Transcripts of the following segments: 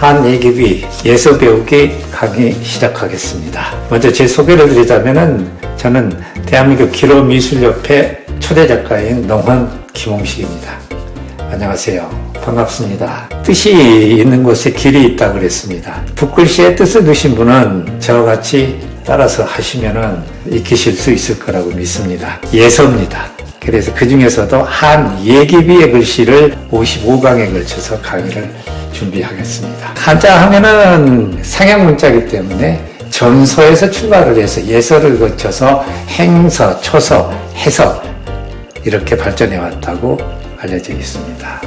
한예기비 예서 배우기 강의 시작하겠습니다. 먼저 제 소개를 드리자면은 저는 대한민국 기로미술협회 초대 작가인 농헌 김홍식입니다. 안녕하세요. 반갑습니다. 뜻이 있는 곳에 길이 있다고 그랬습니다. 붓글씨에 뜻을 두신 분은 저와 같이 따라서 하시면은 익히실 수 있을 거라고 믿습니다. 예서입니다. 그래서 그 중에서도 한예기비의 글씨를 55강에 걸쳐서 강의를 준비하겠습니다. 한자 하면은 상형문자이기 때문에 전서에서 출발을 해서 예서를 거쳐서 행서, 초서, 해서 이렇게 발전해 왔다고 알려져 있습니다.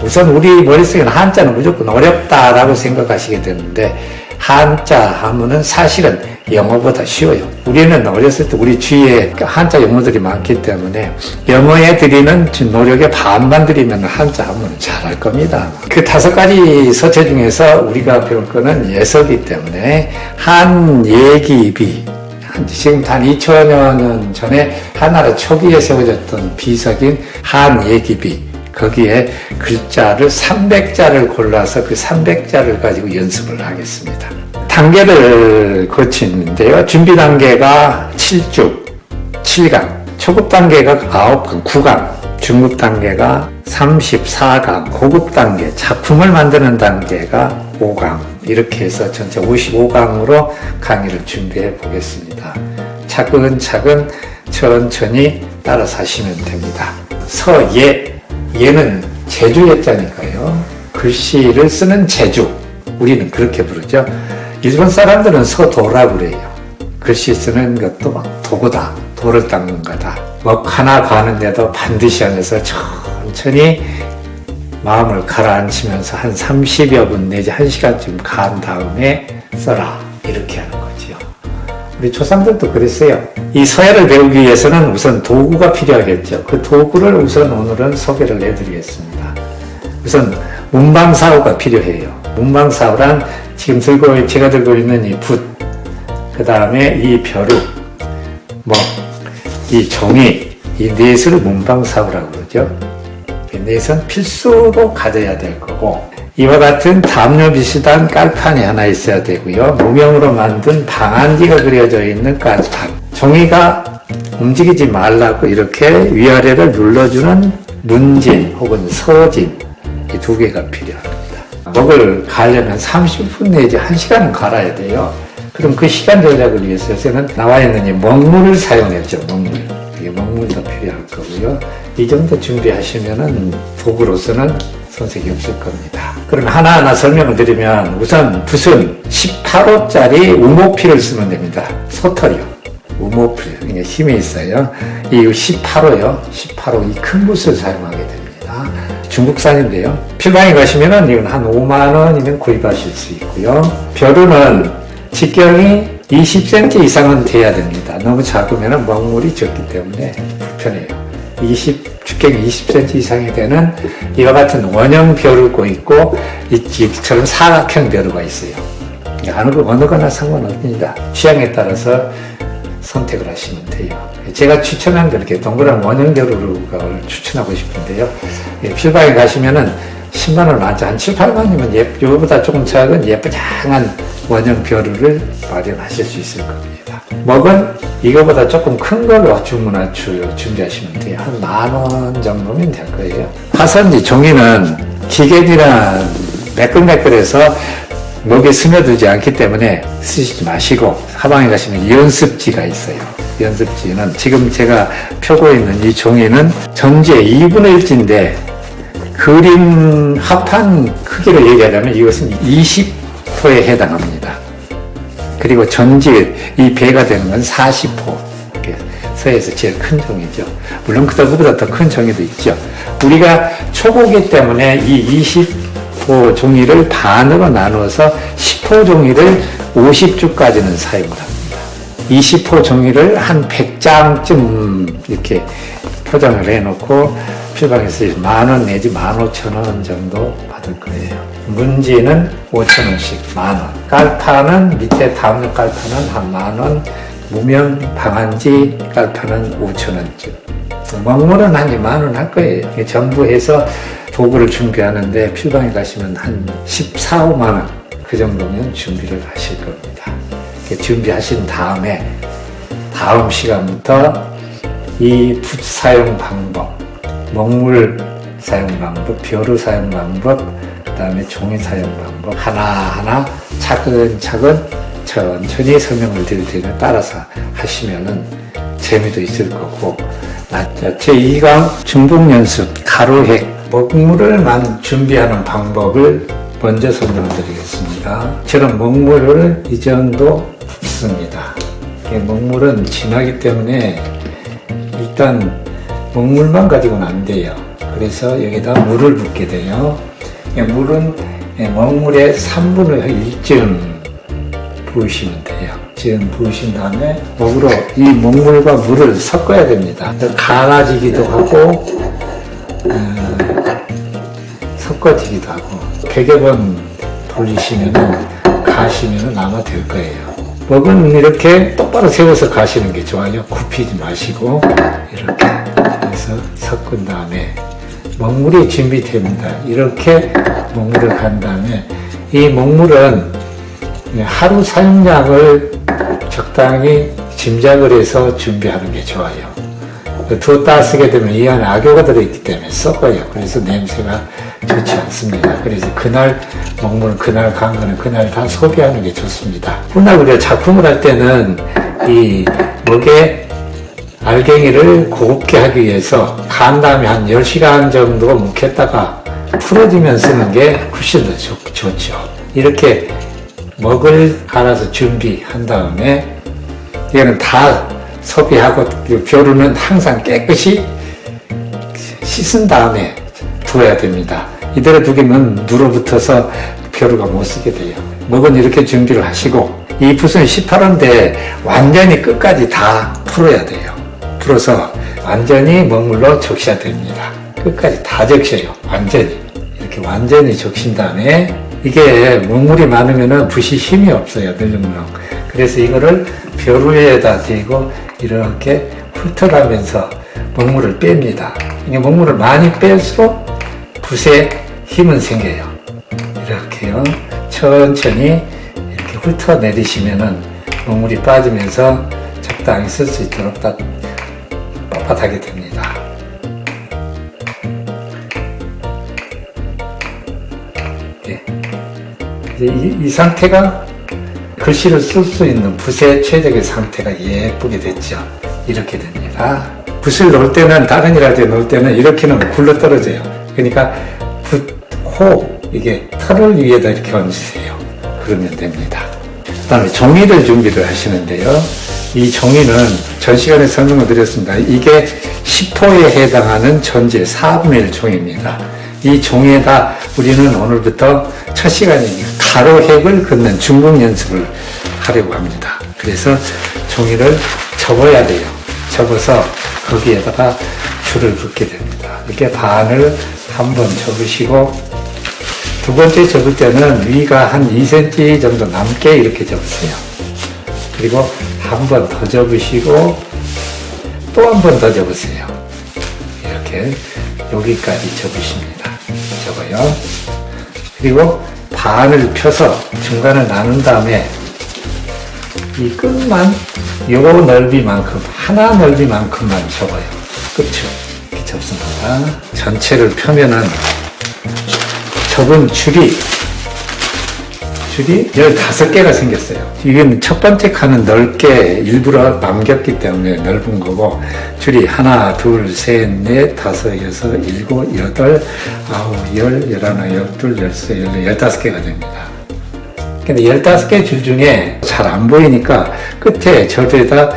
우선 우리 머릿속에는 한자는 무조건 어렵다라고 생각하시게 되는데 한자 하면은 사실은 영어보다 쉬워요. 우리는 어렸을 때 우리 주위에 한자 용어들이 많기 때문에 영어에 들이는 노력의 반만 들이면 한자 하면 잘할 겁니다. 그 5가지 서체 중에서 우리가 배울 거는 예서이기 때문에 한예기비, 지금 한 2000년 전에 한나라 초기에 세워졌던 비석인 한예기비, 거기에 글자를 300자를 골라서 그 300자를 가지고 연습을 하겠습니다. 단계를 거치는데요. 준비 단계가 7주, 7강, 초급 단계가 9강, 9강, 중급 단계가 34강, 고급 단계, 작품을 만드는 단계가 5강, 이렇게 해서 전체 55강으로 강의를 준비해 보겠습니다. 차근차근 천천히 따라서 하시면 됩니다. 서예, 예는 제주예자니까요. 글씨를 쓰는 제주, 우리는 그렇게 부르죠. 일본 사람들은 서도라고 그래요. 글씨 쓰는 것도 막 도구다, 돌을 닦는 거다. 먹 하나 가는데도 반드시 앉아서 천천히 마음을 가라앉히면서 한 30여 분 내지 1시간쯤 간 다음에 써라, 이렇게 하는 거지요. 우리 조상들도 그랬어요. 이 서예를 배우기 위해서는 우선 도구가 필요하겠죠. 그 도구를 우선 오늘은 소개를 해드리겠습니다. 우선 문방사우가 필요해요. 문방사우란 지금 제가 들고 있는 이 붓, 그 다음에 이 벼룩, 이 종이, 이 넷을 문방사우라고 그러죠. 이 넷은 필수로 가져야 될 거고, 이와 같은 담요 비슷한 깔판이 하나 있어야 되고요. 무명으로 만든 방안지가 그려져 있는 깔판. 종이가 움직이지 말라고 이렇게 위아래를 눌러주는 문진 혹은 서진, 이 2개가 필요합니다. 먹을 가려면 30분 내지 1시간은 갈아야 돼요. 그럼 그 시간 절약을 위해서 저는 나와 있는 이 먹물을 사용했죠. 먹물. 이게 먹물도 필요할 거고요. 이 정도 준비하시면은 도구로서는 손색이 없을 겁니다. 그럼 하나하나 설명을 드리면 우선 붓은 18호짜리 우모필을 쓰면 됩니다. 소털이요. 우모필. 이게 힘이 있어요. 이 18호요. 18호 이 큰 붓을 사용하게 됩니다. 중국산인데요. 필방에 가시면은 이건 한 5만원이면 구입하실 수 있고요. 벼루는 직경이 20cm 이상은 돼야 됩니다. 너무 작으면 먹물이 적기 때문에 불편해요. 직경이 20cm 이상이 되는 이와 같은 원형 벼루고 있고 이처럼 사각형 벼루가 있어요. 어느 거나 상관없습니다. 취향에 따라서 선택을 하시면 돼요. 제가 추천한 그렇게 동그란 원형 벼루를 추천하고 싶은데요. 필방에 가시면은 10만원 안짜 한 7, 8만이면 이거보다 조금 작은 예쁘장한 원형 벼루를 마련하실 수 있을 겁니다. 먹은 이거보다 조금 큰 걸로 준비하시면 돼요. 한 10,000원 정도면 될 거예요. 화선지 종이는 기계이나 매끌매끌해서 목에 스며들지 않기 때문에 쓰시지 마시고 사방에 가시면 연습지가 있어요. 연습지는 지금 제가 펴고 있는 이 종이는 전지의 2분의 1지인데 그림 합판 크기를 얘기하자면 이것은 20호에 해당합니다. 그리고 전지 이 배가 되는 건 40호. 서에서 제일 큰 종이죠. 물론 그보다 더 큰 종이도 있죠. 우리가 초보기 때문에 이 20호 종이를 반으로 나누어서 10호 종이를 50주까지는 사용을 합니다. 20호 종이를 한 100장쯤 이렇게 포장을 해놓고 필방에서 10,000원 내지 15,000원 정도 받을 거예요. 문지는 5,000원씩 10,000원. 깔판은 밑에 담요 깔판은 한 10,000원. 무명 방안지 깔판은 5,000원쯤. 먹물은 한 2만 원 할 거예요. 이게 전부 해서 도구를 준비하는데 필방에 가시면 한 14, 5만 원 그 정도면 준비를 하실 겁니다. 이렇게 준비하신 다음에 다음 시간부터 이 붓 사용 방법, 먹물 사용 방법, 벼루 사용 방법, 그 다음에 종이 사용 방법 하나하나 차근차근 천천히 설명을 드릴 테니까 따라서 하시면은 재미도 있을 거고. 제2강 중복연습 가로획 먹물을 준비하는 방법을 먼저 설명을 드리겠습니다. 저는 먹물을 이 정도 붓습니다. 먹물은 진하기 때문에 일단 먹물만 가지고는 안 돼요. 그래서 여기다 물을 붓게 돼요. 물은 먹물의 3분의 1쯤 부으시면 돼요. 지금 부으신 다음에 먹으로 이 먹물과 물을 섞어야 됩니다. 갈아지기도 하고 섞어지기도 하고 100여 번 돌리시면은 가시면은 아마 될 거예요. 먹은 이렇게 똑바로 세워서 가시는 게 좋아요. 굽히지 마시고 이렇게 해서 섞은 다음에 먹물이 준비됩니다. 이렇게 먹물을 간 다음에 이 먹물은 하루 사용량을 적당히 짐작을 해서 준비하는 게 좋아요. 두었다 쓰게 되면 이 안에 악효가 들어있기 때문에 썩어요. 그래서 냄새가 좋지 않습니다. 그래서 그날 먹물, 그날 간 거는 그날 다 소비하는 게 좋습니다. 훗날 우리가 작품을 할 때는 이 먹에 알갱이를 곱게 하기 위해서 간 다음에 한 10시간 정도 묵혔다가 풀어지면 쓰는 게 훨씬 더 좋죠. 이렇게 먹을 갈아서 준비한 다음에 이거는 다 소비하고 벼루는 항상 깨끗이 씻은 다음에 두어야 됩니다. 이대로 두기면 눌어붙어서 벼루가 못 쓰게 돼요. 먹은 이렇게 준비를 하시고 이 붓은 18호인데 완전히 끝까지 다 풀어야 돼요. 풀어서 완전히 먹물로 적셔야 됩니다. 끝까지 다 적셔요. 완전히 이렇게 완전히 적신 다음에 이게 먹물이 많으면 붓이 힘이 없어요. 늘름물렁. 그래서 이거를 벼루에다 대고 이렇게 훑어가면서 먹물을 뺍니다. 이게 먹물을 많이 뺄수록 붓에 힘은 생겨요. 이렇게요. 천천히 이렇게 훑어내리시면은 먹물이 빠지면서 적당히 쓸 수 있도록 딱 빳빳하게 됩니다. 네. 이 상태가 글씨를 쓸 수 있는 붓의 최적의 상태가 예쁘게 됐죠. 이렇게 됩니다. 붓을 놓을 때는 다른 일 할 때 놓을 때는 이렇게는 굴러 떨어져요. 그러니까 붓호 이게 털을 위에다 이렇게 얹으세요. 그러면 됩니다. 그다음에 종이를 준비를 하시는데요. 이 종이는 전 시간에 설명을 드렸습니다. 이게 10호에 해당하는 전체 4분의 1 종입니다. 이 종이에다 우리는 오늘부터 첫 시간이니까 가로획을 긋는 중복 연습을 하려고 합니다. 그래서 종이를 접어야 돼요. 접어서 거기에다가 줄을 긋게 됩니다. 이렇게 반을 한번 접으시고 두 번째 접을 때는 위가 한 2cm 정도 남게 이렇게 접으세요. 그리고 한 번 더 접으시고 또 한 번 더 접으세요. 이렇게 여기까지 접으십니다. 접어요. 그리고 반을 펴서 중간을 나눈 다음에 이 끝만 요 넓이만큼 하나 넓이만큼만 접어요. 끝을 이렇게 접습니다. 전체를 펴면은 접은 줄이 15개가 생겼어요. 이건 첫 번째 칸은 넓게 일부러 남겼기 때문에 넓은 거고 줄이 하나, 둘, 셋, 넷, 다섯, 여섯, 일곱, 여덟, 아홉, 열, 열하나, 열둘, 열세, 열네, 15개가 됩니다. 근데 15개 줄 중에 잘 안 보이니까 끝에 저에다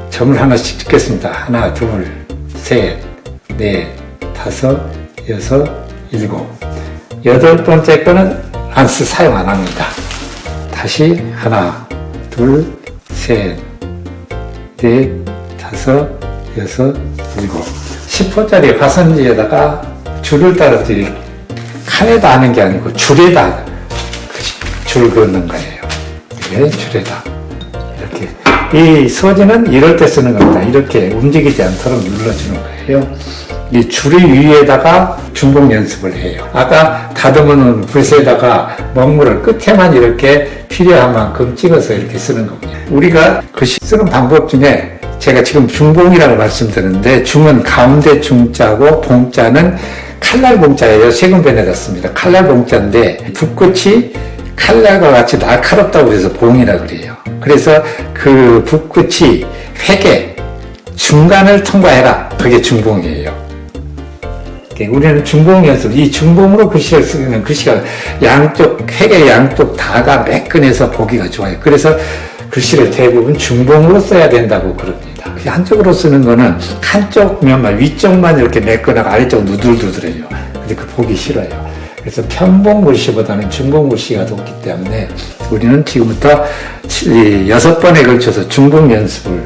점을 하나씩 찍겠습니다. 하나, 둘, 셋, 넷, 다섯, 여섯, 일곱. 8번째 거는 사용 안 합니다. 다시 하나, 둘, 셋, 넷, 다섯, 여섯, 일곱. 10호짜리 화선지에다가 줄을 따라 칸에다 하는 게 아니고 줄에다 줄 긋는 거예요. 이게 줄에다 이렇게 이 소지는 이럴 때 쓰는 겁니다. 이렇게 움직이지 않도록 눌러주는 거예요. 이 줄 위에다가 중복 연습을 해요. 아까 다듬어놓은 붓에다가 먹물을 끝에만 이렇게 필요한 만큼 찍어서 이렇게 쓰는 겁니다. 우리가 글씨 쓰는 방법 중에 제가 지금 중봉이라고 말씀드렸는데 중은 가운데 중자고 봉자는 칼날 봉자예요. 최근 변해졌습니다. 칼날 봉자인데 붓끝이 칼날과 같이 날카롭다고 해서 봉이라고 그래요. 그래서 그 붓끝이 회계 중간을 통과해라. 그게 중봉이에요. 우리는 중봉 연습, 이 중봉으로 글씨를 쓰면 글씨가 양쪽, 회계 양쪽 다가 매끈해서 보기가 좋아요. 그래서 글씨를 대부분 중봉으로 써야 된다고 그럽니다. 한쪽으로 쓰는 거는 한쪽 면만, 위쪽만 이렇게 매끈하고 아래쪽 누들누들해요. 근데 그 보기 싫어요. 그래서 편봉 글씨보다는 중봉 글씨가 높기 때문에 우리는 지금부터 6번에 걸쳐서 중봉 연습을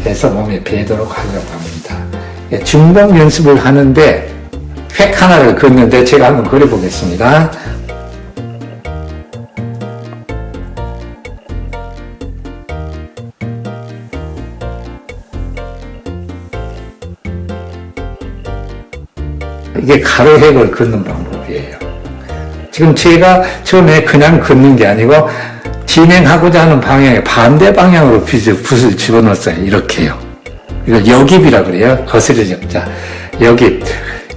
해서 몸에 배도록 하려고 합니다. 중봉 연습을 하는데 획 하나를 긋는데 제가 한번 그려보겠습니다. 이게 가로획을 긋는 방법이에요. 지금 제가 처음에 그냥 긋는 게 아니고 진행하고자 하는 방향에 반대 방향으로 붓을 집어넣었어요. 이렇게요. 이거 역입이라고 그래요. 거스르 적자. 역입.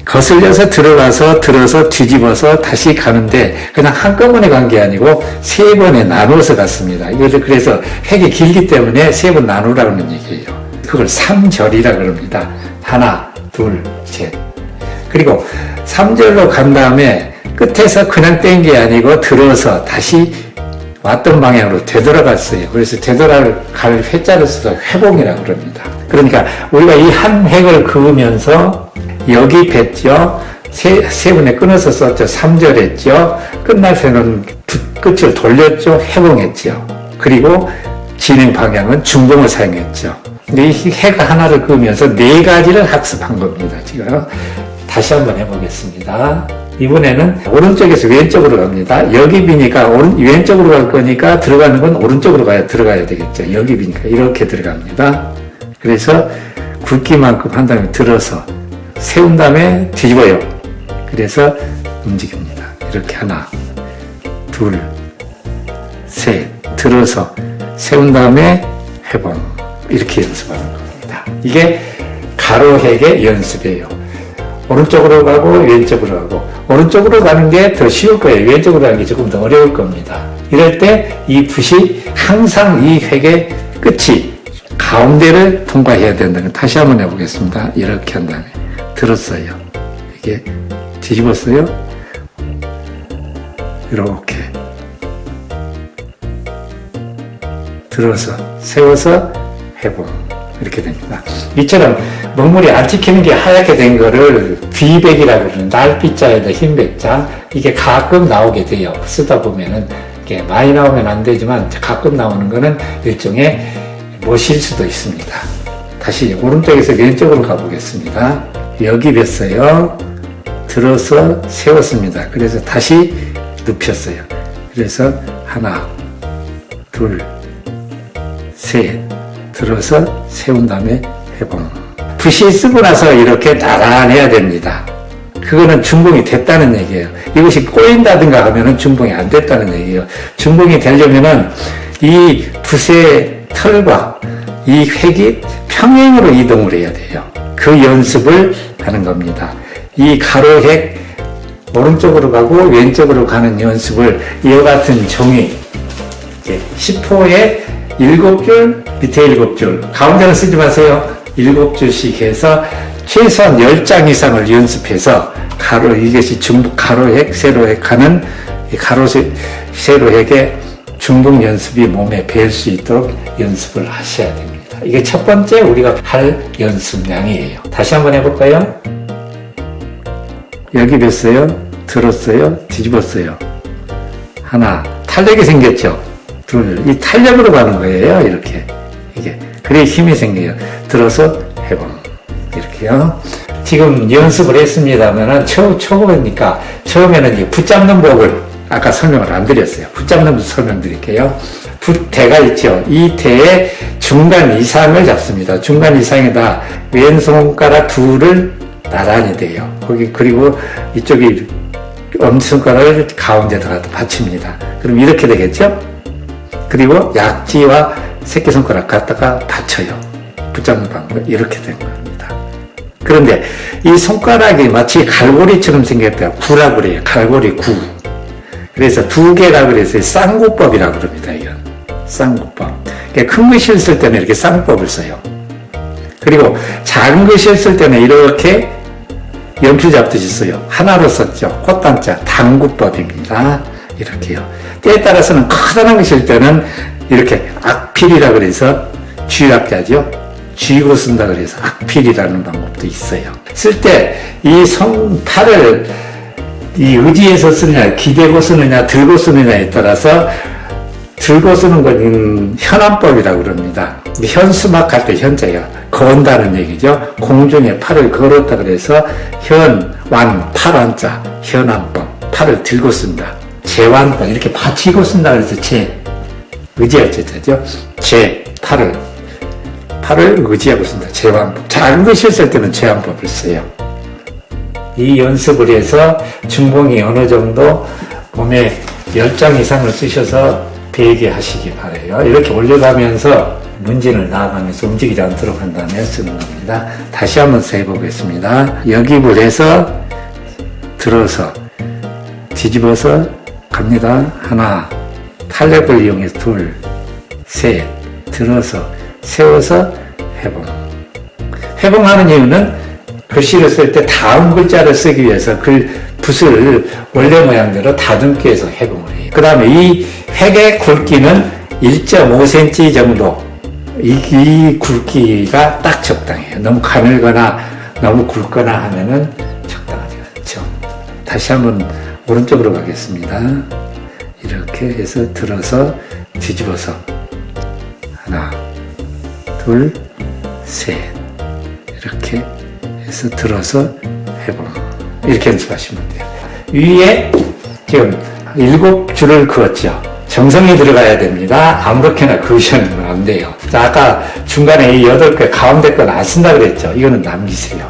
거슬려서 들어가서 들어서 뒤집어서 다시 가는데 그냥 한꺼번에 간 게 아니고 3번에 나누어서 갔습니다. 이것을 그래서 획이 길기 때문에 3번 나누라는 얘기예요. 그걸 3절이라 그럽니다. 하나, 둘, 셋. 그리고 3절로 간 다음에 끝에서 그냥 뗀 게 아니고 들어서 다시 왔던 방향으로 되돌아갔어요. 그래서 되돌아갈 회자를 써서 회봉이라고 그럽니다. 그러니까 우리가 이 한 획을 그으면서 여기 뱉죠. 세 번에 끊어서 썼죠. 3절 했죠. 끝날 때는 끝을 돌렸죠. 회봉했죠. 그리고 진행 방향은 중봉을 사용했죠. 근데 이 해가 하나를 그으면서 4가지를 학습한 겁니다. 지금 다시 한번 해보겠습니다. 이번에는 오른쪽에서 왼쪽으로 갑니다. 역입이니까 왼쪽으로 갈 거니까 들어가는 건 오른쪽으로 들어가야 되겠죠. 역입이니까 이렇게 들어갑니다. 그래서 굵기만큼 한 다음에 들어서 세운 다음에 뒤집어요. 그래서 움직입니다. 이렇게 하나, 둘, 셋, 들어서 세운 다음에 회봉. 이렇게 연습하는 겁니다. 이게 가로획의 연습이에요. 오른쪽으로 가고 왼쪽으로 가고 오른쪽으로 가는 게 더 쉬울 거예요. 왼쪽으로 가는 게 조금 더 어려울 겁니다. 이럴 때 이 붓이 항상 이 획의 끝이 가운데를 통과해야 된다는 걸 다시 한번 해보겠습니다. 이렇게 한 다음에 들었어요. 이게 뒤집었어요. 이렇게 들어서 세워서 회봉 이렇게 됩니다. 이처럼 먹물이 안 찍히는 게 하얗게 된 거를 귀백이라고 그러는 날빛자에다 흰백자 이게 가끔 나오게 돼요. 쓰다 보면은 이게 많이 나오면 안 되지만 가끔 나오는 거는 일종의 못일 수도 있습니다. 다시 오른쪽에서 왼쪽으로 가보겠습니다. 여기 뵀어요. 들어서 세웠습니다. 그래서 다시 눕혔어요. 그래서 하나, 둘, 셋, 들어서 세운 다음에 회봉. 붓이 쓰고 나서 이렇게 나란해야 됩니다. 그거는 중봉이 됐다는 얘기예요. 이것이 꼬인다든가 하면은 중봉이 안 됐다는 얘기예요. 중봉이 되려면은 이 붓의 털과 이 획이 평행으로 이동을 해야 돼요. 그 연습을 하는 겁니다. 이 가로획 오른쪽으로 가고 왼쪽으로 가는 연습을 이와 같은 종이 10호에 7줄, 밑에 7줄, 가운데는 쓰지 마세요. 7줄씩 해서 최소한 10장 이상을 연습해서 이것이 중복 가로획, 세로획 하는 세로획의 중복 연습이 몸에 배일 수 있도록 연습을 하셔야 됩니다. 이게 첫 번째 우리가 할 연습량이에요. 다시 한번 해볼까요? 여기 뵀어요. 들었어요. 뒤집었어요. 하나. 탄력이 생겼죠? 둘. 이 탄력으로 가는 거예요. 이렇게. 이게. 그래야 힘이 생겨요. 들어서 해봄. 이렇게요. 지금 연습을 했습니다면은 초보니까 처음에는 붙잡는 법을 아까 설명을 안 드렸어요. 붙잡는 법 설명드릴게요. 대가 있죠. 이 대의 중간 이상을 잡습니다. 중간 이상에다 왼손가락 둘을 나란히 대요. 그리고 이쪽이 엄지손가락을 가운데다가 받칩니다. 그럼 이렇게 되겠죠? 그리고 약지와 새끼손가락 갖다가 받쳐요. 붙잡는 방법 이렇게 된 겁니다. 그런데 이 손가락이 마치 갈고리처럼 생겼다. 구라 그래요. 갈고리 구. 그래서 두 개라 그래서 쌍구법이라고 그럽니다. 이건 쌍구법. 큰 글씨를 쓸 때는 이렇게 쌍구법을 써요. 그리고 작은 글씨를 쓸 때는 이렇게 연필 잡듯이 써요. 하나로 썼죠. 꽃단자 당구법입니다. 이렇게요. 때에 따라서는 커다란 글씨일 때는 이렇게 악필이라 그래서 쥐약자죠. 쥐고 쓴다 그래서 악필이라는 방법도 있어요. 쓸 때 이 팔을 이 의지에서 쓰느냐, 기대고 쓰느냐, 들고 쓰느냐에 따라서 들고 쓰는 건 현안법이라고 그럽니다. 현수막 할 때 현자예요. 건다는 얘기죠. 공중에 팔을 걸었다 그래서 팔안자, 현안법. 팔을 들고 쓴다. 제완법. 이렇게 받치고 쓴다 그래서 의지할자죠. 팔을 의지하고 쓴다. 제완법. 작은 글씨 쓸 때는 제완법을 써요. 이 연습을 해서 중봉이 어느 정도 몸에 10장 이상을 쓰셔서 배게 하시기 바라요. 이렇게 올려가면서 문진을 나아가면서 움직이지 않도록 한 다음에 쓰는 겁니다. 다시 한번 해보겠습니다. 여기를 해서 들어서 뒤집어서 갑니다. 하나, 탈랩을 이용해서 둘, 셋, 들어서 세워서 회봉. 회봉하는 이유는 글씨를 쓸 때 다음 글자를 쓰기 위해서 붓을 원래 모양대로 다듬기 위해서 회봉을 해요. 그 다음에 이 획의 굵기는 1.5cm 정도. 이 굵기가 딱 적당해요. 너무 가늘거나 너무 굵거나 하면은 적당하지 않죠. 다시 한번 오른쪽으로 가겠습니다. 이렇게 해서 들어서 뒤집어서 하나, 둘, 셋 이렇게 해서 들어서 회봉 이렇게 연습하시면 돼요. 위에 지금 7줄을 그었죠. 정성이 들어가야 됩니다. 아무렇게나 그으시면 안 돼요. 자, 아까 중간에 이 8개 가운데 건 안 쓴다 그랬죠. 이거는 남기세요.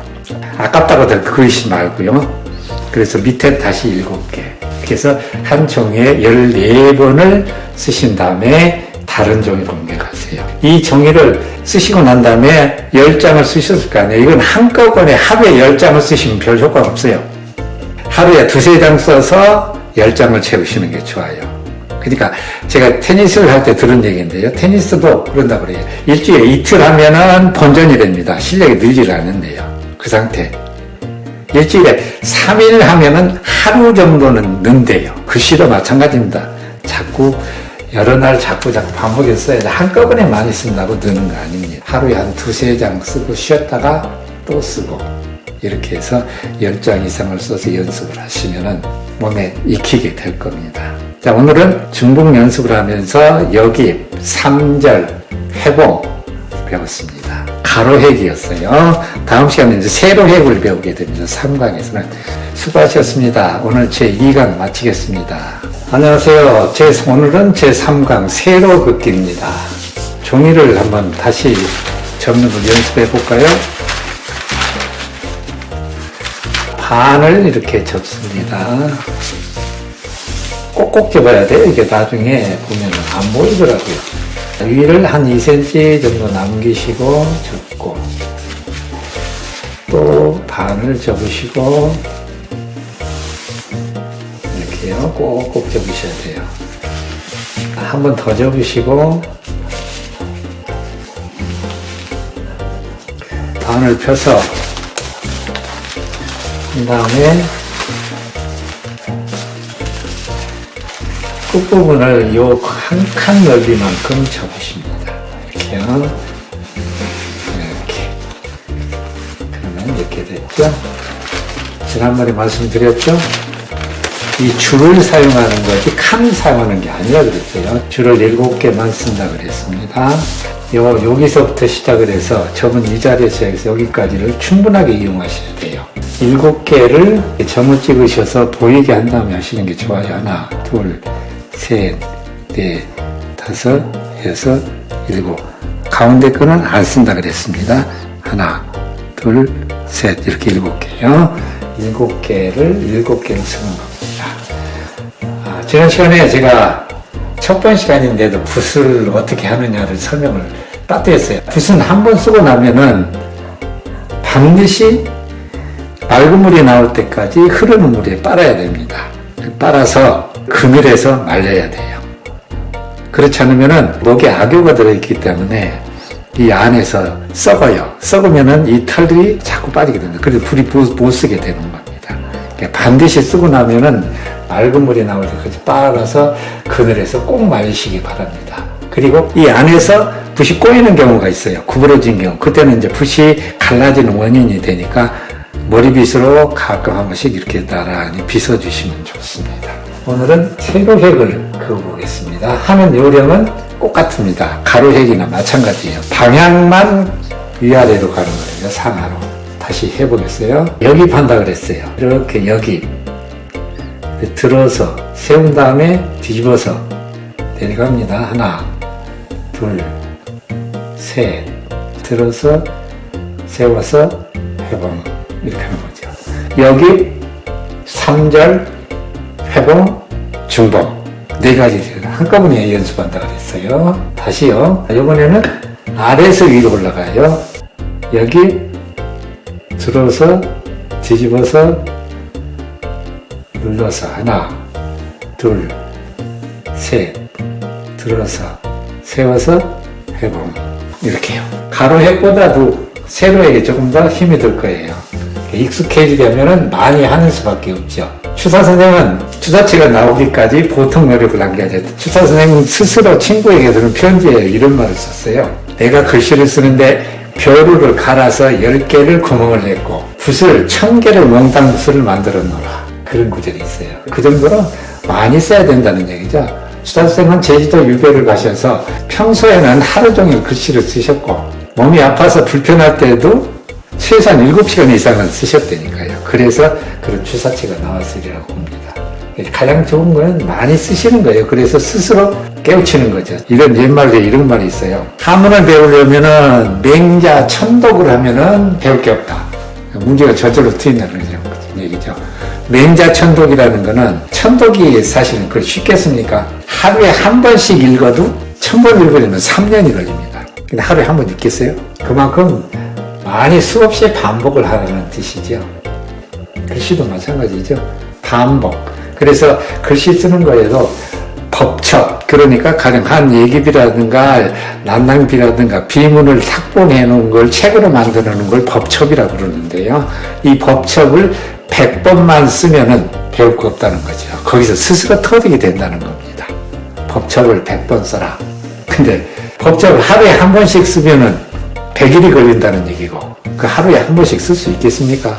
아깝다고 그으시지 말고요. 그래서 밑에 다시 7개. 그래서 한 종이에 14번을 쓰신 다음에 다른 종이로 옮겨가세요. 이 종이를 쓰시고 난 다음에 10장을 쓰셨을 거 아니에요. 이건 한꺼번에 하루에 10장을 쓰시면 별 효과가 없어요. 하루에 2-3장 써서 10장을 채우시는 게 좋아요. 그러니까 제가 테니스를 할 때 들은 얘기인데요. 테니스도 그런다고 그래요. 일주일에 이틀 하면은 본전이 됩니다. 실력이 늘질 않는데요. 그 상태. 일주일에 3일 하면은 하루 정도는 는데요. 글씨도 마찬가지입니다. 자꾸 여러 날 자꾸 반복해서 써야지 한꺼번에 많이 쓴다고 느는 거 아닙니다. 하루에 한 2-3장 쓰고 쉬었다가 또 쓰고 이렇게 해서 10장 이상을 써서 연습을 하시면은 몸에 익히게 될 겁니다. 자, 오늘은 중복 연습을 하면서 여기 3절 회봉 배웠습니다. 가로획이었어요. 다음 시간에 이제 세로획을 배우게 됩니다. 3강에서는 수고하셨습니다. 오늘 제 2강 마치겠습니다. 안녕하세요. 오늘은 제 3강 세로 긋기입니다. 종이를 한번 다시 접는 걸 연습해 볼까요? 반을 이렇게 접습니다. 꼭꼭 접어야 돼요. 이게 나중에 보면 안 보이더라고요. 위를 한 2cm 정도 남기시고 접고 또 반을 접으시고 이렇게요. 꼭꼭 접으셔야 돼요. 한 번 더 접으시고 반을 펴서 그 다음에 끝부분을 요 한 칸 넓이만큼 접으십니다. 이렇게요. 이렇게. 그러면 이렇게 됐죠? 지난번에 말씀드렸죠? 이 줄을 사용하는 거지 칸 사용하는 게 아니라 그랬어요. 줄을 7개만 쓴다 그랬습니다. 여기서부터 시작을 해서 접은 이 자리에서 여기까지를 충분하게 이용하셔야 돼요. 7개를 점을 찍으셔서 보이게 한 다음에 하시는 게 좋아요. 하나, 둘, 셋, 넷, 다섯, 여섯, 일곱. 가운데 거는 안 쓴다 그랬습니다. 하나, 둘, 셋, 이렇게 7개요. 7개를 쓰는 겁니다. 지난 시간에 제가 첫 번 시간인데도 붓을 어떻게 하느냐를 설명을 빠뜨렸어요. 붓은 한 번 쓰고 나면은 반드시 맑은 물이 나올 때까지 흐르는 물에 빨아야 됩니다. 빨아서 그늘에서 말려야 돼요. 그렇지 않으면은 목에 악효가 들어있기 때문에 이 안에서 썩어요. 썩으면은 이 털들이 자꾸 빠지게 됩니다. 그래서 불이 못 쓰게 되는 겁니다. 반드시 쓰고 나면은 맑은 물이 나올 때까지 빨아서 그늘에서 꼭 말리시기 바랍니다. 그리고 이 안에서 붓이 꼬이는 경우가 있어요. 구부러진 경우. 그때는 이제 붓이 갈라지는 원인이 되니까 머리빗으로 가끔 한 번씩 이렇게 나란히 빗어주시면 좋습니다. 오늘은 세로획을 그어보겠습니다. 하는 요령은 똑같습니다. 가로획이나 마찬가지예요. 방향만 위아래로 가는 거예요. 상하로. 다시 해보겠어요. 여깁한다 그랬어요. 이렇게 여깁. 들어서 세운 다음에 뒤집어서 내려갑니다. 하나, 둘, 셋. 들어서 세워서 회봉. 이렇게 하는 거죠. 여기 3절, 회봉, 중봉 4가지 한꺼번에 연습한다 그랬어요. 다시요. 이번에는 아래에서 위로 올라가요. 여기 들어서 뒤집어서 눌러서 하나, 둘, 셋. 들어서 세워서 회봉 이렇게요. 가로획보다도 세로획에 조금 더 힘이 들 거예요. 익숙해지려면 많이 하는 수밖에 없죠. 추사 선생은 추사체가 나오기까지 보통 노력을 한 게 아니라 추사 선생은 스스로 친구에게 쓰는 편지에 이런 말을 썼어요. 내가 글씨를 쓰는데 벼루를 갈아서 10개를 구멍을 냈고 붓을 1000개를 몽땅 붓을 만들어 놓으라. 그런 구절이 있어요. 그 정도로 많이 써야 된다는 얘기죠. 추사 선생은 제주도 유배를 가셔서 평소에는 하루 종일 글씨를 쓰셨고 몸이 아파서 불편할 때도 최소한 7시간 이상은 쓰셨다니까요. 그래서 그런 추사체가 나왔으리라고 봅니다. 가장 좋은 거는 많이 쓰시는 거예요. 그래서 스스로 깨우치는 거죠. 이런 옛말에 이런 말이 있어요. 한문을 배우려면은 맹자 천독을 하면은 배울 게 없다. 문제가 저절로 트인다는 얘기죠. 맹자 천독이라는 거는 천독이 사실은 그걸 쉽겠습니까? 하루에 한 번씩 읽어도 1000번 읽으려면 3년이 걸립니다. 근데 하루에 한 번 읽겠어요? 그만큼 많이 수없이 반복을 하라는 뜻이죠. 글씨도 마찬가지죠. 반복. 그래서 글씨 쓰는 거에도 법첩, 그러니까 가령 한 예기비라든가 난낭비라든가 비문을 삭봉해 놓은 걸 책으로 만들어 놓은 걸 법첩이라고 그러는데요. 이 법첩을 100번만 쓰면은 배울 거 없다는 거죠. 거기서 스스로 터득이 된다는 겁니다. 법첩을 100번 써라. 근데 법첩을 하루에 한 번씩 쓰면은 100일이 걸린다는 얘기고, 그 하루에 한 번씩 쓸 수 있겠습니까?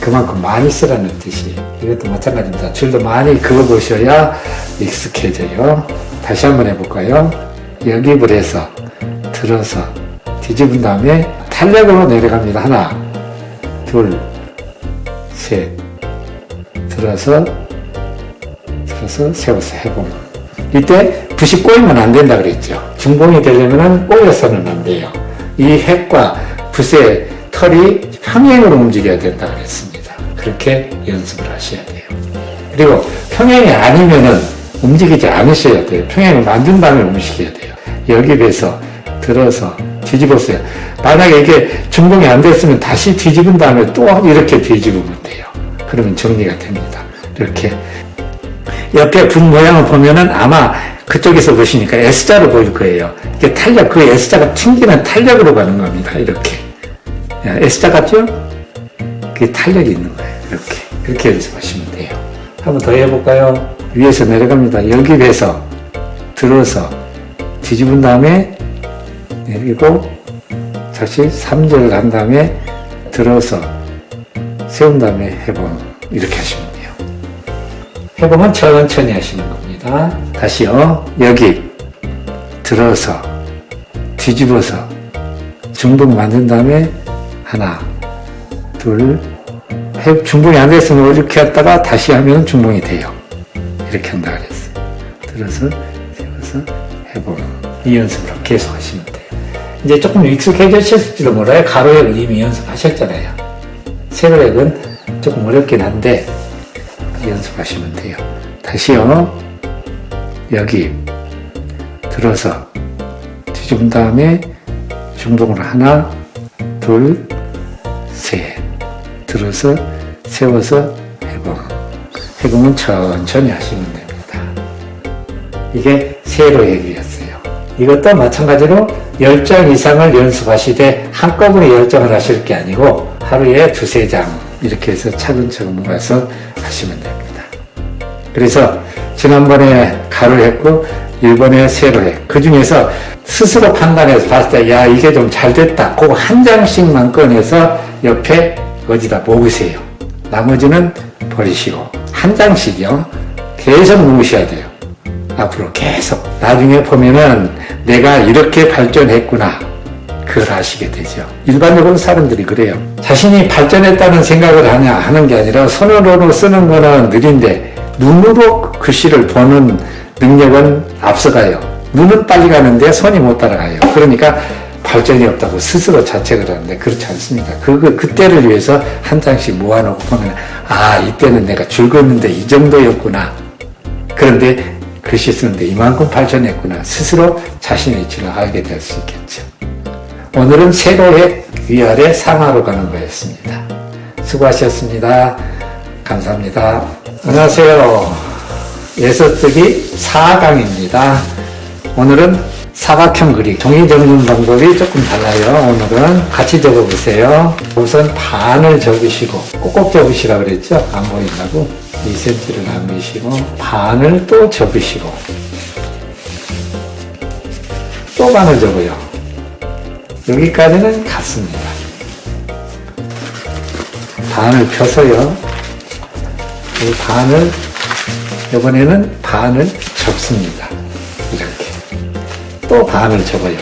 그만큼 많이 쓰라는 뜻이. 이것도 마찬가지입니다. 줄도 많이 그어보셔야 익숙해져요. 다시 한번 해볼까요? 여깁을 해서 들어서 뒤집은 다음에 탄력으로 내려갑니다. 하나, 둘, 셋. 들어서 세워서 해보면. 이때 붓이 꼬이면 안 된다 그랬죠. 중봉이 되려면 꼬여서는 안 돼요. 이 핵과 붓의 털이 평행으로 움직여야 된다 그랬습니다. 그렇게 연습을 하셔야 돼요. 그리고 평행이 아니면은 움직이지 않으셔야 돼요. 평행을 만든 다음에 움직여야 돼요. 여깁에서 들어서 뒤집었어요. 만약에 이게 중봉이 안 됐으면 다시 뒤집은 다음에 또 이렇게 뒤집으면 돼요. 그러면 정리가 됩니다. 이렇게 옆에 붓 모양을 보면은 아마 그쪽에서 보시니까 S자로 보일 거예요. 이게 탄력, 그 S자가 튕기는 탄력으로 가는 겁니다. 이렇게. S자 같죠? 그게 탄력이 있는 거예요. 이렇게. 그렇게 연습하시면 돼요. 한번 더 해볼까요? 위에서 내려갑니다. 여기에서 들어서 뒤집은 다음에 내리고 다시 3절을 한 다음에 들어서 세운 다음에 해봉. 이렇게 하시면 돼요. 해봉은 천천히 하시는 겁니다. 다시요. 여기 들어서 뒤집어서 중봉 만든 다음에 하나, 둘, 중봉이 안 됐으면 이렇게 했다가 다시 하면 중봉이 돼요. 이렇게 한다 그랬어요. 들어서 세워서 해보면 이 연습을 계속 하시면 돼요. 이제 조금 익숙해지실지도 몰라요. 가로액 이미 연습하셨잖아요. 세로액은 조금 어렵긴 한데 연습하시면 돼요. 다시요. 여기 들어서 뒤집은 다음에 중봉을 하나, 둘, 셋 들어서 세워서 해보면 천천히 하시면 됩니다. 이게 세로액이었어요. 이것도 마찬가지로 10장 이상을 연습하시되 한꺼번에 10장을 하실 게 아니고 하루에 2-3장 이렇게 해서 차근차근 모아서 하시면 됩니다. 그래서 지난번에 가로 했고 일본에 세로 해. 그 중에서 스스로 판단해서 봤을 때 야 이게 좀 잘 됐다. 그거 한 장씩만 꺼내서 옆에 어디다 모으세요. 나머지는 버리시고 한 장씩이요. 계속 모으셔야 돼요. 앞으로 계속. 나중에 보면은 내가 이렇게 발전했구나. 그걸 아시게 되죠. 일반적으로 사람들이 그래요. 자신이 발전했다는 생각을 하는 게 아니라 손으로 쓰는 거는 느린데 눈으로 글씨를 보는 능력은 앞서가요. 눈은 빨리 가는데 손이 못 따라가요. 그러니까 발전이 없다고 스스로 자책을 하는데 그렇지 않습니다. 그때를 위해서 한 장씩 모아놓고 보면 아 이때는 내가 줄었는데 이 정도였구나. 그런데 글씨 쓰는데 이만큼 발전했구나. 스스로 자신의 위치를 알게 될 수 있겠죠. 오늘은 세로액 위아래 상하로 가는 거였습니다. 수고하셨습니다. 감사합니다. 안녕하세요. 예서뜨기 4강입니다. 오늘은 사각형 그리기. 종이 접는 방법이 조금 달라요. 오늘은 같이 접어보세요. 우선 반을 접으시고 꼭꼭 접으시라고 그랬죠? 안 보인다고 2cm를 남기시고 반을 또 접으시고 또 반을 접어요. 여기까지는 같습니다. 반을 펴서요. 이 반을 이번에는 반을 접습니다. 이렇게 또 반을 접어요.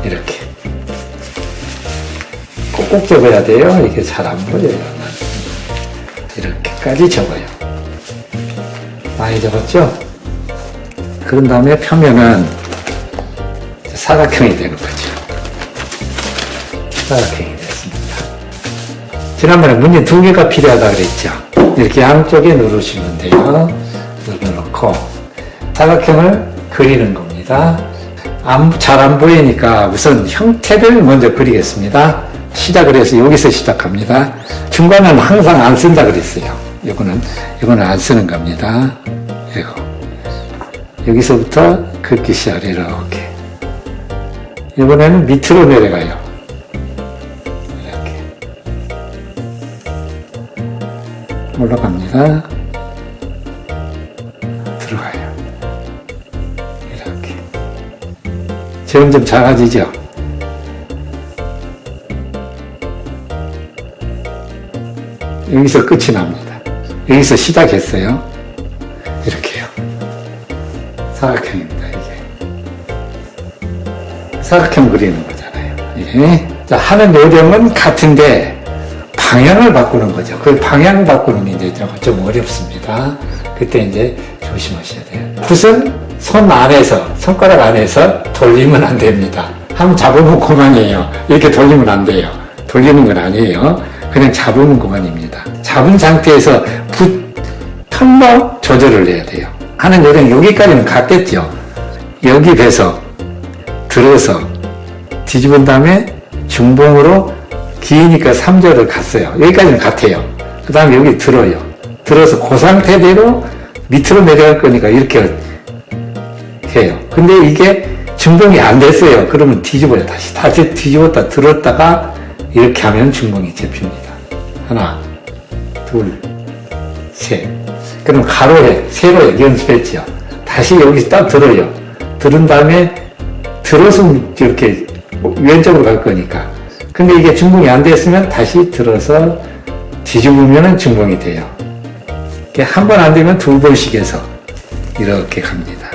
이렇게 꼭꼭 접어야 돼요. 이게 잘 안 보여요. 이렇게까지 접어요. 많이 접었죠? 그런 다음에 펴면은 사각형이 되는 거죠. 사각형이 됐습니다. 지난번에 문제 2개가 필요하다 그랬죠. 이렇게 양쪽에 누르시면 돼요. 눌러놓고 사각형을 그리는 겁니다. 잘 안 보이니까 우선 형태를 먼저 그리겠습니다. 시작을 해서 여기서 시작합니다. 중간은 항상 안 쓴다 그랬어요. 이거는 안 쓰는 겁니다. 이거. 여기서부터 긋기 시작 이렇게. 이번에는 밑으로 내려가요. 이렇게. 올라갑니다. 들어가요. 이렇게. 점점 작아지죠? 여기서 끝이 납니다. 여기서 시작했어요. 이렇게요. 사각형입니다, 이게. 사각형 그리는 거잖아요. 이게. 자, 하는 요령은 같은데, 방향을 바꾸는 거죠. 그 방향 바꾸는 게 이제 좀 어렵습니다. 그때 이제 조심하셔야 돼요. 붓은 손 안에서, 손가락 안에서 돌리면 안 됩니다. 한번 잡으면 그만이에요. 이렇게 돌리면 안 돼요. 돌리는 건 아니에요. 그냥 잡으면 그만입니다. 잡은 상태에서 붓 편로 조절을 해야 돼요. 하는 요령 여기까지는 갔겠죠. 여기 배서 들어서 뒤집은 다음에 중봉으로 기니까 3절을 갔어요. 여기까지는 같아요. 그 다음에 여기 들어요. 들어서 그 상태대로 밑으로 내려갈 거니까 이렇게 해요. 근데 이게 중봉이 안 됐어요. 그러면 뒤집어요. 다시 뒤집었다 들었다가 이렇게 하면 중봉이 잡힙니다. 하나, 둘, 셋. 그럼 가로에, 세로에 연습했죠. 다시 여기 딱 들어요. 들은 다음에 들어서 이렇게 왼쪽으로 갈 거니까. 근데 이게 중봉이 안 됐으면 다시 들어서 뒤집으면 중봉이 돼요. 한 번 안 되면 2번씩 해서 이렇게 갑니다.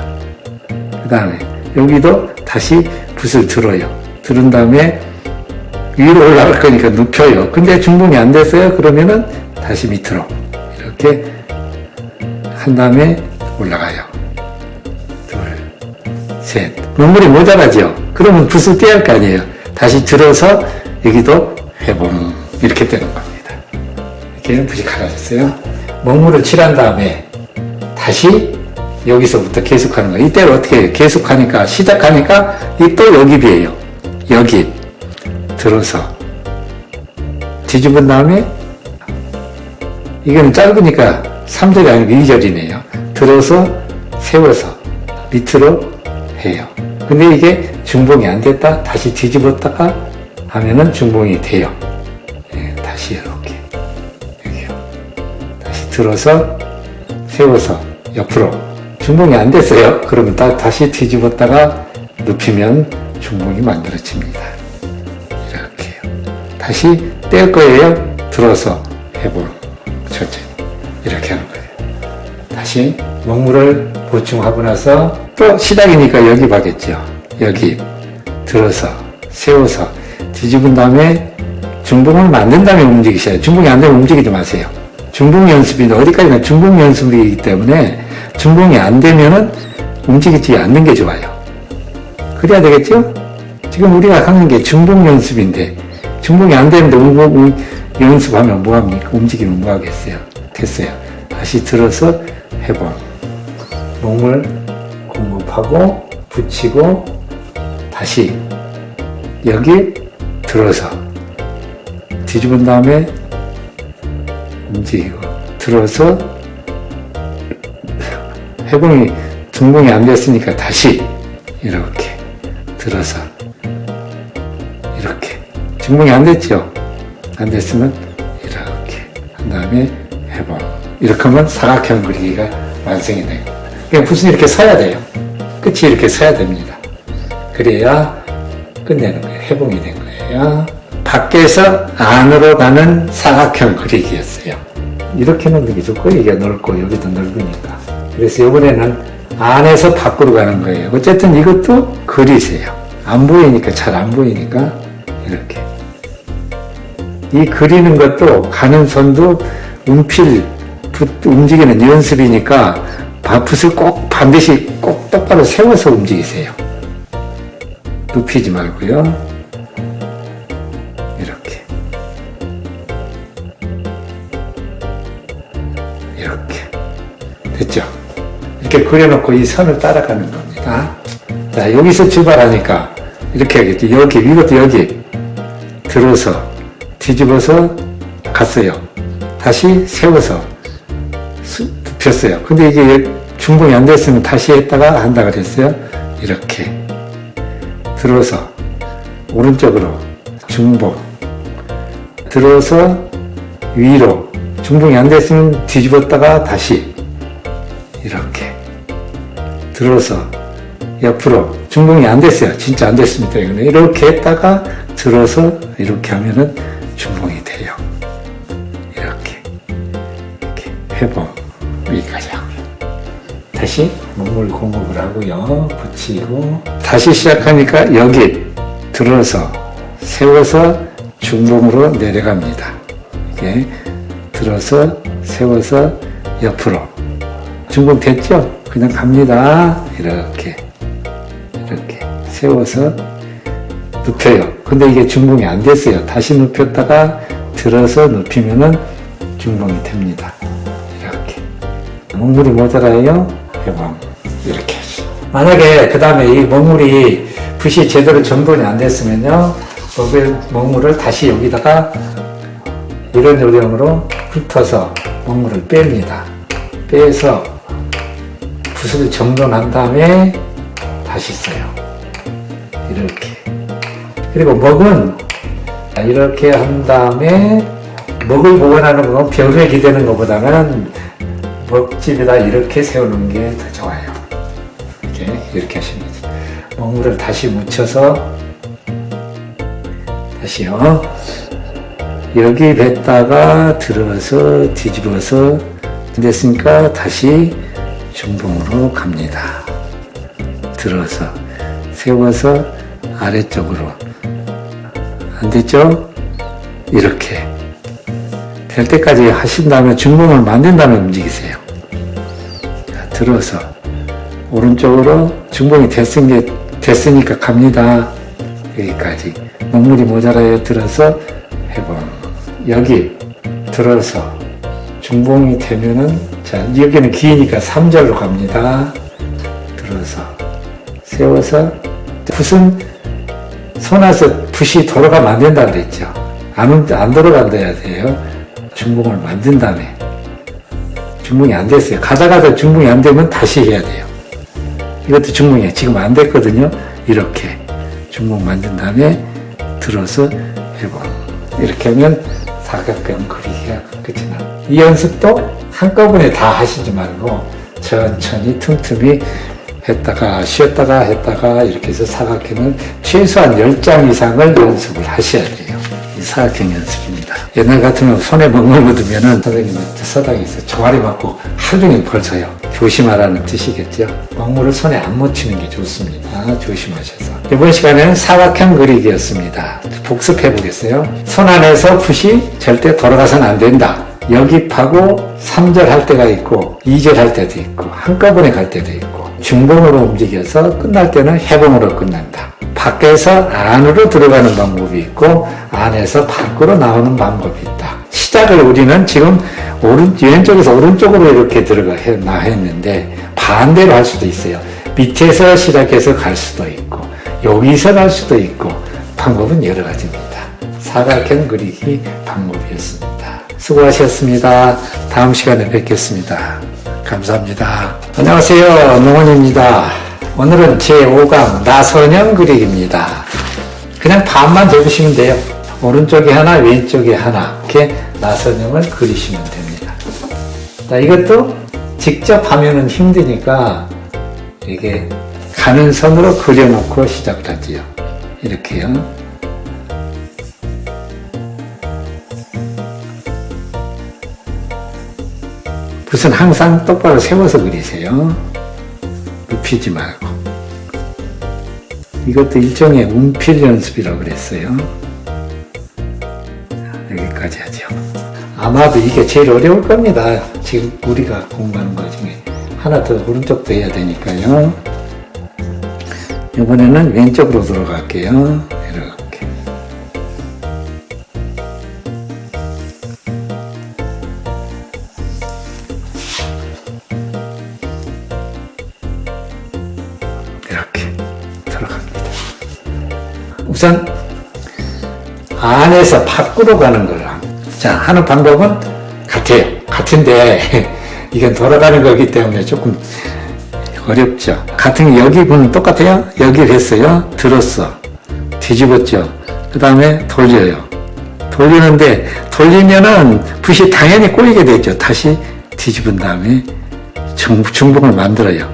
그 다음에 여기도 다시 붓을 들어요. 들은 다음에 위로 올라갈 거니까 눕혀요. 근데 중봉이 안 됐어요. 그러면은 다시 밑으로 이렇게 한 다음에 올라가요. 둘, 셋. 먹물이 모자라죠. 그러면 붓을 떼야 할 거 아니에요. 다시 들어서 여기도 회봉 이렇게 되는 겁니다. 이렇게 붓이 갈아졌어요. 먹물을 칠한 다음에 다시 여기서부터 계속하는 거예요. 이때를 어떻게 해요? 계속하니까 시작하니까 이 또 여깁이에요. 여깁 들어서 뒤집은 다음에 이거는 짧으니까 3절이 아니고 2절이네요. 들어서 세워서 밑으로 해요. 근데 이게 중봉이 안 됐다 다시 뒤집었다가 하면은 중봉이 돼요. 예, 다시 이렇게 여기요. 다시 들어서 세워서 옆으로 중봉이 안 됐어요. 그러면 다시 뒤집었다가 눕히면 중봉이 만들어집니다. 이렇게요. 다시 뗄 거예요. 들어서 해볼 천천히 이렇게 하는 거예요. 다시 먹물을 보충하고 나서 또 시작이니까 여기 가겠죠. 여기 들어서 세워서 뒤집은 다음에 중봉을 만든 다음에 움직이셔야 돼요. 중봉이 안 되면 움직이지 마세요. 중봉 연습인데 어디까지나 중봉 연습이기 때문에 중봉이 안 되면은 움직이지 않는 게 좋아요. 그래야 되겠죠? 지금 우리가 하는 게 중봉 연습인데 중봉이 안 되는데 연습하면 뭐합니까? 움직이면 뭐 하겠어요? 됐어요. 다시 들어서 해봄. 몸을 공급하고 붙이고 다시 여기 들어서 뒤집은 다음에 움직이고 들어서 해봉이 중봉이 안 됐으니까 다시 이렇게 들어서 이렇게 중봉이 안 됐죠? 안 됐으면 이렇게 한 다음에 해봉 이렇게 하면 사각형 그리기가 완성이 됩니다. 그냥 붓은 이렇게 서야 돼요. 끝이 이렇게 서야 됩니다. 그래야 끝내는 거예요. 해봉이 된 거예요. 밖에서 안으로 가는 사각형 그리기였어요. 이렇게 놓는 게 좋고 여기가 넓고 여기도 넓으니까. 그래서 이번에는 안에서 밖으로 가는 거예요. 어쨌든 이것도 그리세요. 안 보이니까 잘 안 보이니까 이렇게. 이 그리는 것도 가는 선도 움필 움직이는 연습이니까 붓을 꼭 반드시 꼭 똑바로 세워서 움직이세요. 눕히지 말고요. 이렇게. 이렇게. 됐죠? 이렇게 그려놓고 이 선을 따라가는 겁니다. 자, 여기서 출발하니까 이렇게 하겠죠. 여기, 이것도 여기 들어서 뒤집어서 갔어요. 다시 세워서 눕혔어요. 근데 이게 중봉이 안 됐으면 다시 했다가 한다 그랬어요. 이렇게 들어서 오른쪽으로 중봉 들어서 위로 중봉이 안 됐으면 뒤집었다가 다시 이렇게 들어서 옆으로 중봉이 안 됐어요. 진짜 안 됐습니다. 이렇게 했다가 들어서 이렇게 하면은 중봉이 돼요. 이렇게 해봉 여기까지 하고요. 다시 먹물 공급을 하고요. 붙이고 다시 시작하니까 여기 들어서 세워서 중봉으로 내려갑니다. 이렇게 들어서 세워서 옆으로 중봉 됐죠? 그냥 갑니다. 이렇게 세워서 눕혀요. 근데 이게 중봉이 안 됐어요. 다시 눕혔다가 들어서 눕히면은 중봉이 됩니다. 이렇게 먹물이 모자라요. 해봉 이렇게 하죠. 만약에 그 다음에 이 먹물이 붓이 제대로 정돈이 안 됐으면요, 먹물을 다시 여기다가 이런 요령으로 훑어서 먹물을 뺍니다. 빼서 붓을 정돈한 다음에 다시 써요. 이렇게. 그리고 먹은 이렇게 한 다음에 먹을 보관하는 건 벽에 기대는 것보다는 먹집에다 이렇게 세우는 게 더 좋아요. 이렇게 하시면 돼요. 먹물을 다시 묻혀서 다시요. 여기 뱉다가 들어서 뒤집어서 됐으니까 다시 중봉으로 갑니다. 들어서 세워서 아래쪽으로 안 됐죠? 이렇게 될 때까지 하신 다음에 중봉을 만든 다음에 움직이세요. 자, 들어서 오른쪽으로 중봉이 됐으니까 갑니다. 여기까지. 먹물이 모자라요. 들어서 해봉. 여기 들어서 중봉이 되면은, 자, 여기는 기니까 3절로 갑니다. 들어서 세워서 붓은 손에서 붓이 돌아가면 안 된다 그랬죠. 안 돌아간다야 돼요. 중봉을 만든 다음에. 중봉이 안 됐어요. 가다가다 중봉이 안 되면 다시 해야 돼요. 이것도 중봉이에요. 지금 안 됐거든요. 이렇게 중봉 만든 다음에 들어서 해봐. 이렇게 하면 사각형 그리기가 끝이 나. 이 연습도 한꺼번에 다 하시지 말고 천천히 틈틈이 했다가 쉬었다가 했다가 이렇게 해서 사각형을 최소한 10장 이상을 연습을 하셔야 돼요. 이 사각형 연습입니다. 옛날 같으면 손에 먹물 묻으면은 선생님한테 서당에서 종아리 맞고 하루 종일 벌써요. 조심하라는 뜻이겠죠. 먹물을 손에 안 묻히는 게 좋습니다. 조심하셔서. 이번 시간에는 사각형 그리기였습니다. 복습해 보겠어요. 손 안에서 붓이 절대 돌아가서는 안 된다. 여깁하고 3절 할 때가 있고 2절 할 때도 있고 한꺼번에 갈 때도 있고 중봉으로 움직여서 끝날 때는 해봉으로 끝난다. 밖에서 안으로 들어가는 방법이 있고 안에서 밖으로 나오는 방법이 있다. 시작을 우리는 지금 왼쪽에서 오른쪽으로 이렇게 했는데 반대로 할 수도 있어요. 밑에서 시작해서 갈 수도 있고 여기서 갈 수도 있고 방법은 여러 가지입니다. 사각형 그리기 방법이었습니다. 수고하셨습니다. 다음 시간에 뵙겠습니다. 감사합니다. 안녕하세요. 농원입니다. 오늘은 제5강 나선형 그리기입니다. 그냥 반만 접으시면 돼요. 오른쪽에 하나, 왼쪽에 하나 이렇게 나선형을 그리시면 됩니다. 자, 이것도 직접 하면은 힘드니까 이게 가는 선으로 그려놓고 시작을 하지요. 이렇게요. 붓은 항상 똑바로 세워서 그리세요. 눕히지 말고. 이것도 일종의 운필 연습이라고 그랬어요. 여기까지 하죠. 아마도 이게 제일 어려울 겁니다. 지금 우리가 공부하는 것 중에. 하나 더 오른쪽도 해야 되니까요. 이번에는 왼쪽으로 들어갈게요. 이렇게. 이렇게 들어갑니다. 우선 안에서 밖으로 가는 걸로. 자, 하는 방법은 같아요. 같은데 이건 돌아가는 거기 때문에 조금 어렵죠. 같은 여기 보면 똑같아요. 여기를 했어요. 들었어. 뒤집었죠. 그 다음에 돌려요. 돌리는데 돌리면은 붓이 당연히 꼬이게 되죠. 다시 뒤집은 다음에 중봉을 만들어요.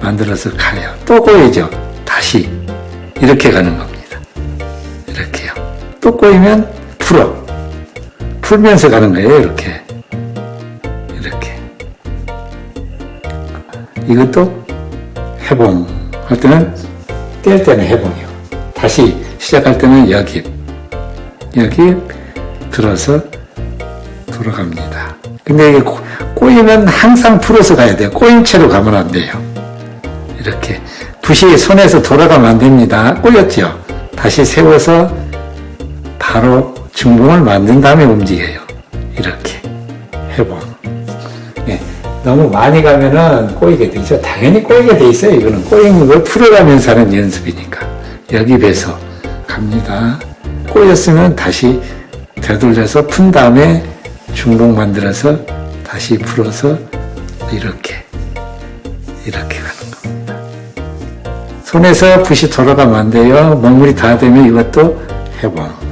만들어서 가요. 또 꼬이죠. 다시 이렇게 가는 겁니다. 이렇게요. 또 꼬이면 풀어. 풀면서 가는 거예요. 이렇게. 이렇게. 이것도 해봉 할 때는 뗄 때는 해봉이요. 다시 시작할 때는 여깁. 여깁 들어서 돌아갑니다. 근데 이게 꼬이면 항상 풀어서 가야 돼요. 꼬인 채로 가면 안 돼요. 이렇게. 붓이 손에서 돌아가면 안 됩니다. 꼬였죠? 다시 세워서 바로 중봉을 만든 다음에 움직여요. 이렇게. 해봉. 예. 너무 많이 가면은 꼬이게 되죠. 당연히 꼬이게 돼 있어요. 이거는 꼬이는 걸 풀어가면서 하는 연습이니까. 여기에서 갑니다. 꼬였으면 다시 되돌려서 푼 다음에 중봉 만들어서 다시 풀어서 이렇게 가는 겁니다. 손에서 붓이 돌아가면 안 돼요. 먹물이 다 되면 이것도 해봉.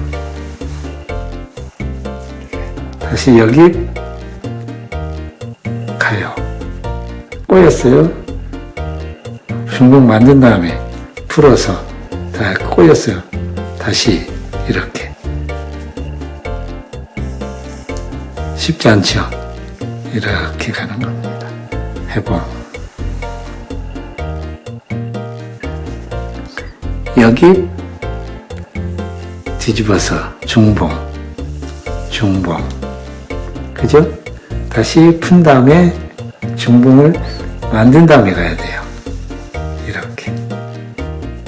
다시 여기 가요. 꼬였어요. 중봉 만든 다음에 풀어서 다 꼬였어요. 다시 이렇게. 쉽지 않죠? 이렇게 가는 겁니다. 해봉. 여기 뒤집어서 중봉, 그죠? 다시 푼 다음에 중봉을 만든 다음에 가야 돼요. 이렇게.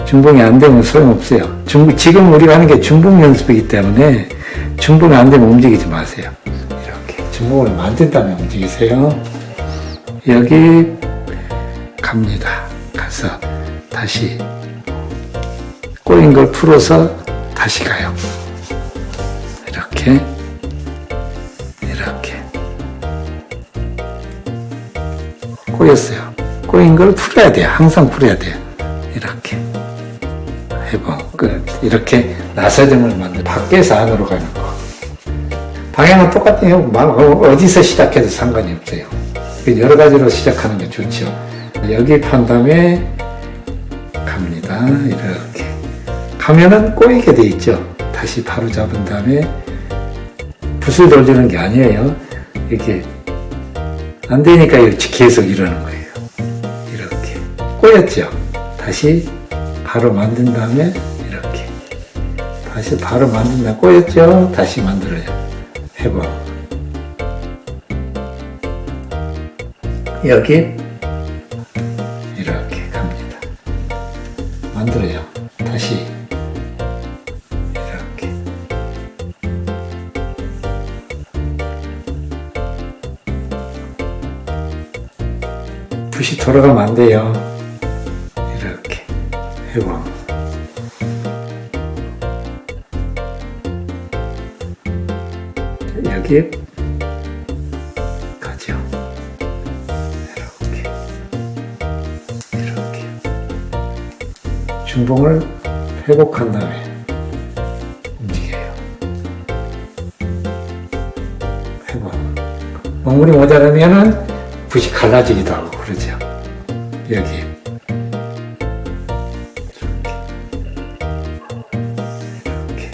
중봉이 안 되면 소용없어요. 지금 우리가 하는 게 중봉 연습이기 때문에 중봉이 안 되면 움직이지 마세요. 이렇게. 중봉을 만든 다음에 움직이세요. 여기 갑니다. 가서 다시 꼬인 걸 풀어서 다시 가요. 이렇게. 꼬였어요. 꼬인 걸 풀어야 돼요. 항상 풀어야 돼요. 이렇게. 해보. 끝. 이렇게 나사점을 만들. 밖에서 안으로 가는 거. 방향은 똑같아요. 어디서 시작해도 상관이 없어요. 여러 가지로 시작하는 게 좋죠. 여기 판 다음에 갑니다. 이렇게. 가면은 꼬이게 돼 있죠. 다시 바로 잡은 다음에 붓을 돌리는 게 아니에요. 이렇게. 안 되니까 이렇게 계속 이러는 거예요. 이렇게. 꼬였죠? 다시 바로 만든 다음에 이렇게. 다시 바로 만든 다음에 꼬였죠? 다시 만들어요. 해봐. 여기 이렇게 갑니다. 만들어요. 다시 이렇게. 붓이 돌아가면 안 돼요. 이렇게 해봐. 여기 가죠. 이렇게 중봉을 회복한 다음에 움직여요. 회복. 먹물이 모자라면은 붓이 갈라지기도 하고 그러죠. 여기 이렇게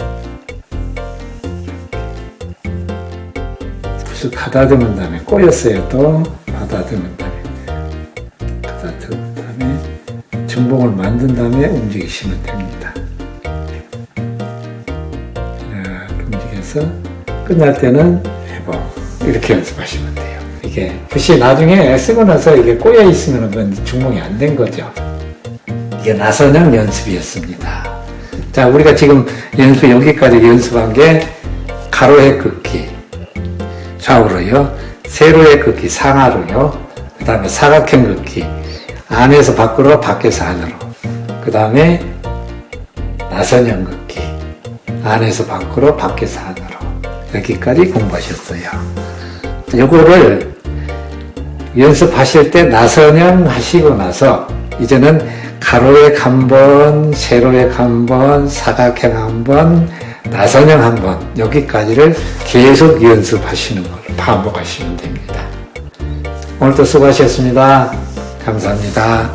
붓을 가다듬은 다음에 꼬였어요. 또 가다듬은 다음에 중봉을 만든 다음에 움직이시면 됩니다. 이렇게 움직여서 끝날 때는 해보. 이렇게 연습하시면 돼요. 이게 붓이 나중에 쓰고 나서 이게 꼬여 있으면 그건 중봉이 안 된 거죠. 이게 나선형 연습이었습니다. 자, 우리가 지금 여기까지 연습한 게 가로의 긋기 좌우로요, 세로의 긋기 상하로요, 그 다음에 사각형 긋기 안에서 밖으로 밖에서 안으로, 그 다음에 나선형 긋기 안에서 밖으로 밖에서 안으로, 여기까지 공부하셨어요. 요거를 연습하실 때 나선형 하시고 나서 이제는 가로액 한 번, 세로액 한 번, 사각형 한 번, 나선형 한 번, 여기까지를 계속 연습하시는 걸로 반복하시면 됩니다. 오늘도 수고하셨습니다. 감사합니다.